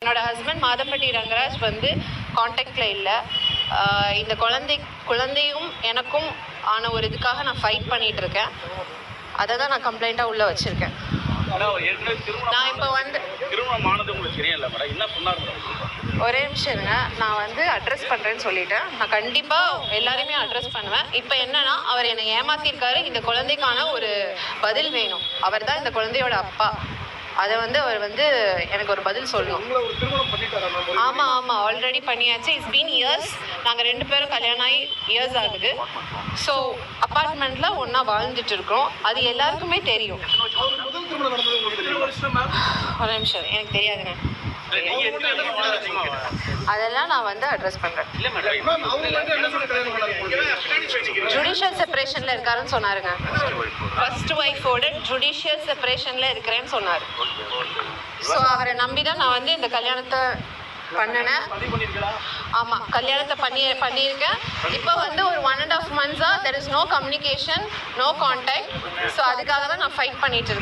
என்னோட ஹஸ்பண்ட் மாதம்பட்டி ரங்கராஜ் வந்து காண்டாக்டில் இல்லை. இந்த குழந்தையும் எனக்கும் ஆன ஒரு இதுக்காக நான் ஃபைட் பண்ணிகிட்ருக்கேன். அதை தான் நான் கம்ப்ளைண்ட்டாக உள்ளே வச்சுருக்கேன். நான் இப்போ வந்து ஒரே நிமிஷம் இருங்க, நான் வந்து அட்ரஸ் பண்ணுறேன்னு சொல்லிட்டேன். நான் கண்டிப்பாக எல்லாரையுமே அட்ரஸ் பண்ணுவேன். இப்போ என்னன்னா, அவர் என்னை ஏமாத்திருக்காரு. இந்த குழந்தைக்கான ஒரு பதில் வேணும். அவர் தான் இந்த குழந்தையோட அப்பா. அதை வந்து அவர் வந்து எனக்கு ஒரு பதில் சொல்லணும். ஆமாம் ஆமாம், ஆல்ரெடி பண்ணியாச்சு. It's been years. நாங்கள் 2 பேரும் கல்யாணம் ஆகி இயர்ஸ் ஆகுது. ஸோ அப்பார்ட்மெண்ட்டில் ஒன்றா வாழ்ந்துட்டு இருக்கோம். அது எல்லாருக்குமே தெரியும். ஒரு நிமிஷம், எனக்கு தெரியாதுங்க. அதெல்லாம் நான் வந்து அட்ரஸ் பண்ணுறேன். ஜுடிஷியல் செப்பரேஷனில் இருக்காருன்னு சொன்னாருங்க. ஃபர்ஸ்ட் ஒய்ஃபோட ஜுடிஷியல் செப்பரேஷனில் இருக்கிறேன்னு சொன்னார். ஸோ அவரை நம்பி தான் நான் வந்து இந்த கல்யாணத்தை பண்ணினேன். ஆமாம், கல்யாணத்தை பண்ணியிருக்கேன். இப்போ வந்து ஒரு 1.5 months there is no communication, no contact. So அதுக்காக தான் நான் ஃபைட் பண்ணிட்டு இருக்கேன்.